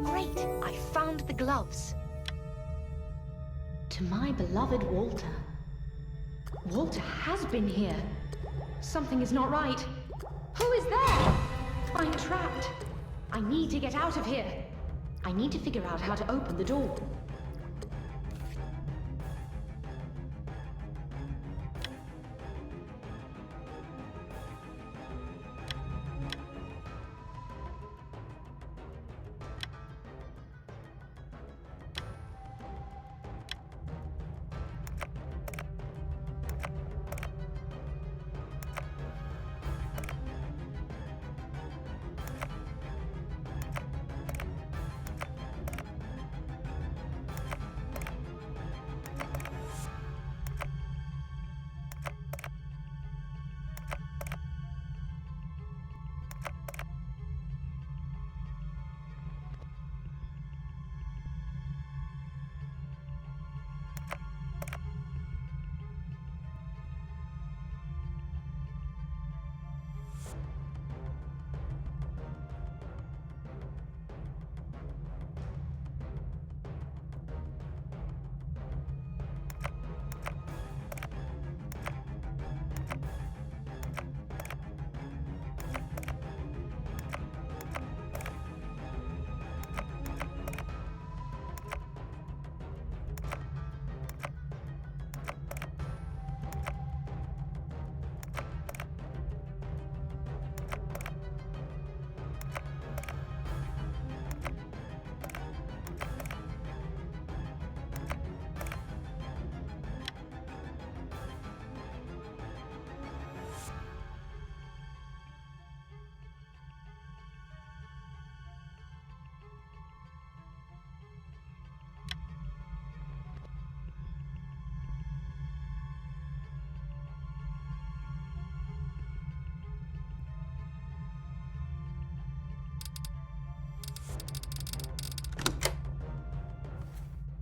Great! I found the gloves. To my beloved Walter. Walter has been here. Something is not right. Who is there? I'm trapped. I need to get out of here. I need to figure out how to open the door.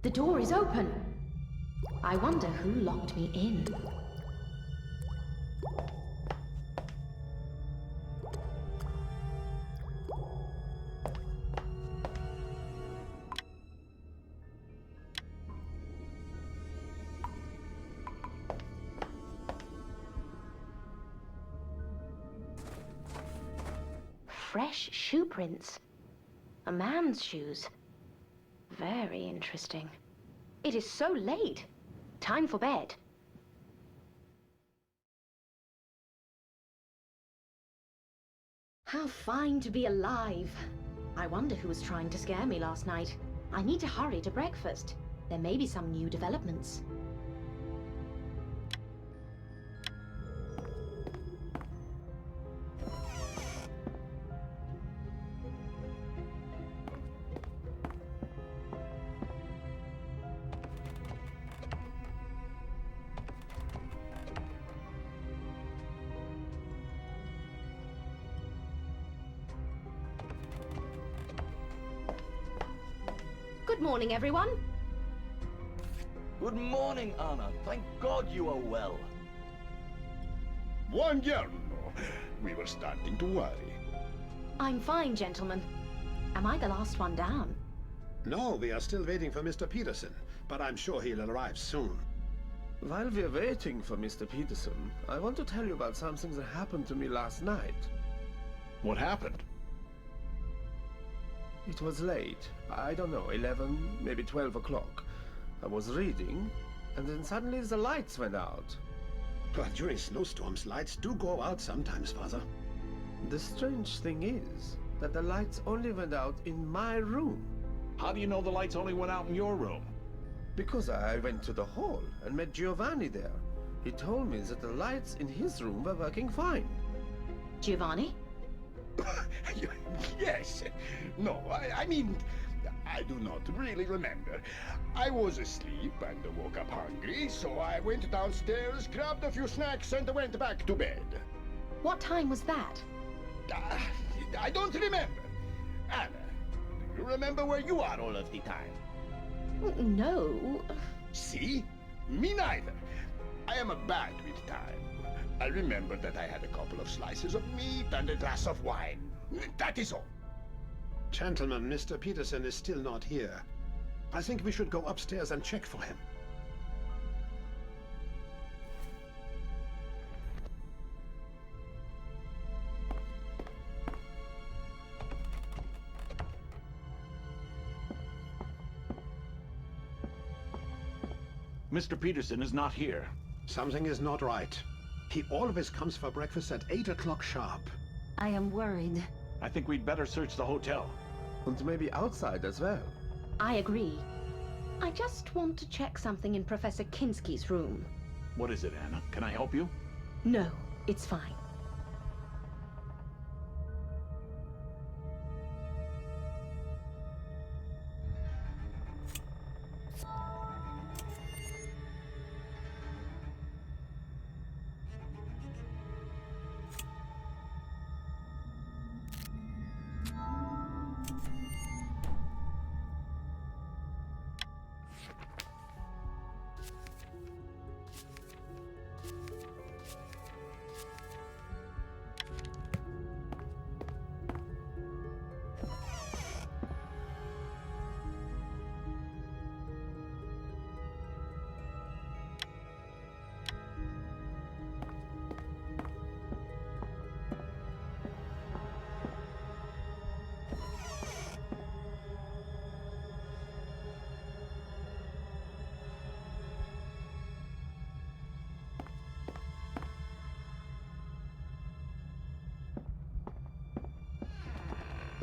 The door is open. I wonder who locked me in. Fresh shoe prints. A man's shoes. Very interesting. It is so late. Time for bed. How fine to be alive. I wonder who was trying to scare me last night. I need to hurry to breakfast. There may be some new developments. Good morning, everyone. Good morning, Anna. Thank God you are well. Buongiorno. We were starting to worry. I'm fine, gentlemen. Am I the last one down? No, we are still waiting for Mr. Peterson, but I'm sure he'll arrive soon. While we're waiting for Mr. Peterson, I want to tell you about something that happened to me last night. What happened? It was late. I don't know, 11, maybe 12 o'clock. I was reading, and then suddenly the lights went out. But during snowstorms, lights do go out sometimes, Father. The strange thing is that the lights only went out in my room. How do you know the lights only went out in your room? Because I went to the hall and met Giovanni there. He told me that the lights in his room were working fine. Giovanni? Yes. No, I mean, I do not really remember. I was asleep and woke up hungry, so I went downstairs, grabbed a few snacks, and went back to bed. What time was that? I don't remember. Anna, do you remember where you are all of the time? No. See? Me neither. I am bad with time. I remember that I had a couple of slices of meat and a glass of wine. That is all. Gentlemen, Mr. Peterson is still not here. I think we should go upstairs and check for him. Mr. Peterson is not here. Something is not right. He always comes for breakfast at 8 o'clock sharp. I am worried. I think we'd better search the hotel. And maybe outside as well. I agree. I just want to check something in Professor Kinski's room. What is it, Anna? Can I help you? No, it's fine.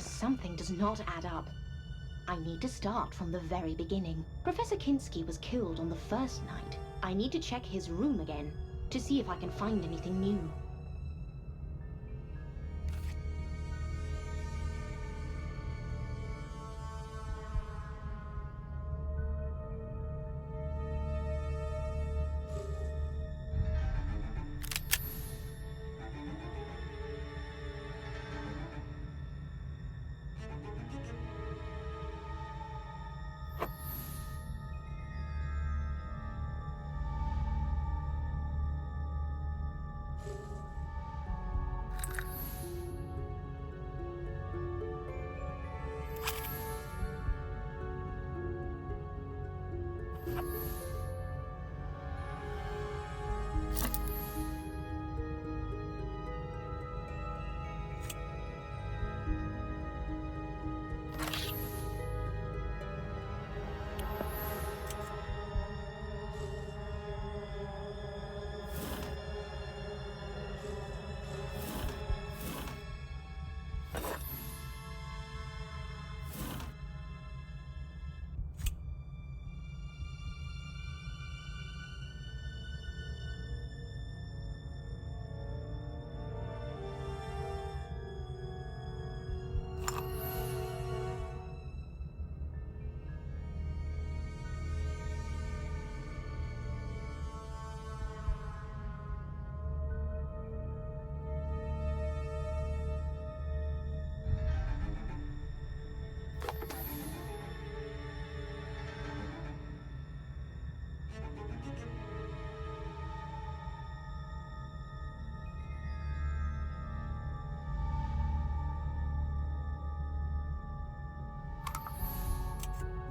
Something does not add up. I need to start from the very beginning. Professor Kinski was killed on the first night. I need to check his room again to see if I can find anything new.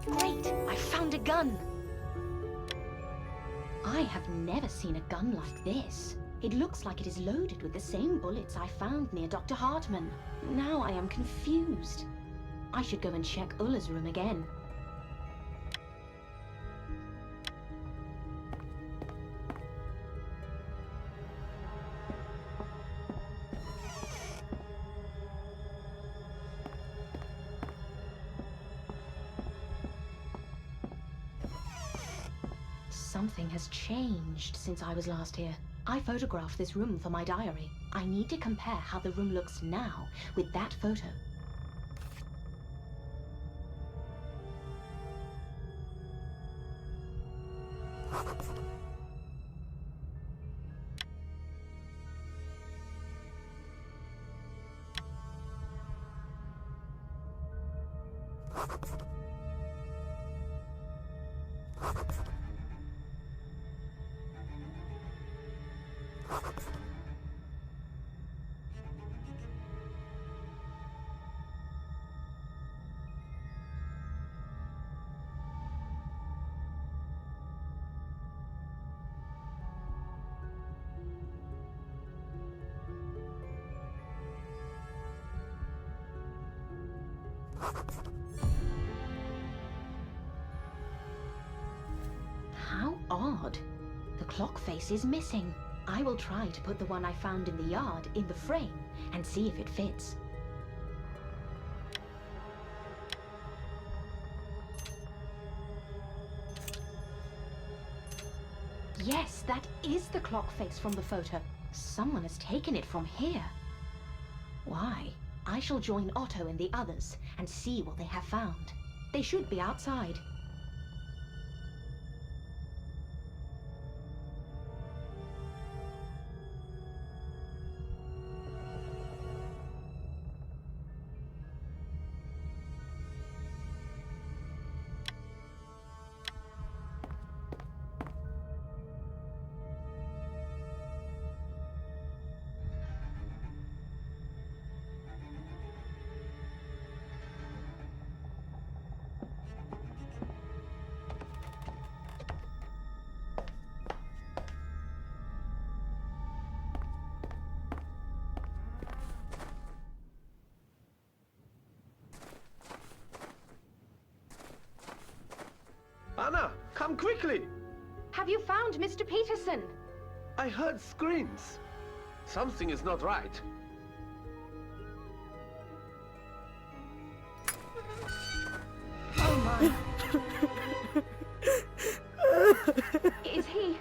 Great! I found a gun! I have never seen a gun like this. It looks like it is loaded with the same bullets I found near Dr. Hartman. Now I am confused. I should go and check Ulla's room again. Something has changed since I was last here. I photographed this room for my diary. I need to compare how the room looks now with that photo. How odd. The clock face is missing. I will try to put the one I found in the yard in the frame and see if it fits. Yes, that is the clock face from the photo. Someone has taken it from here. Why? I shall join Otto and the others and see what they have found. They should be outside. Anna, come quickly! Have you found Mr. Peterson? I heard screams. Something is not right. Oh my. Is he?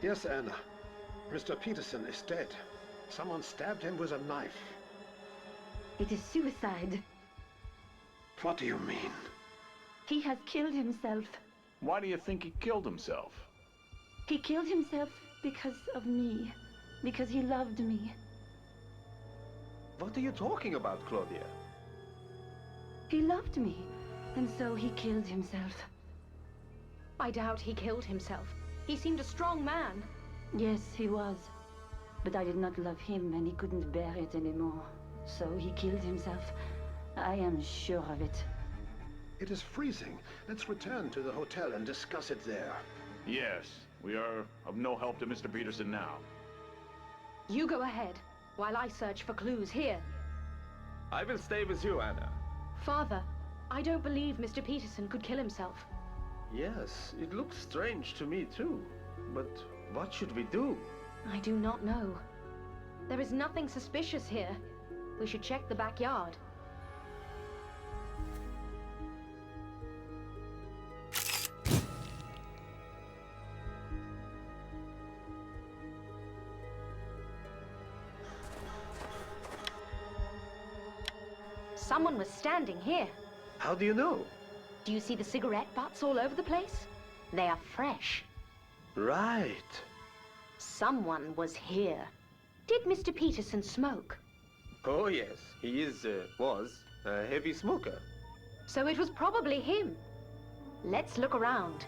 Yes, Anna. Mr. Peterson is dead. Someone stabbed him with a knife. It is suicide. What do you mean? He has killed himself. Why do you think he killed himself? He killed himself because of me. Because he loved me. What are you talking about, Claudia? He loved me, and so he killed himself. I doubt he killed himself. He seemed a strong man. Yes, he was. But I did not love him, and he couldn't bear it anymore. So he killed himself. I am sure of it. It is freezing. Let's return to the hotel and discuss it there. Yes, we are of no help to Mr. Peterson now. You go ahead, while I search for clues here. I will stay with you, Anna. Father, I don't believe Mr. Peterson could kill himself. Yes, it looks strange to me too. But what should we do? I do not know. There is nothing suspicious here. We should check the backyard. Someone was standing here. How do you know? Do you see the cigarette butts all over the place? They are fresh. Right. Someone was here. Did Mr. Peterson smoke? Oh yes, he was a heavy smoker. So it was probably him. Let's look around.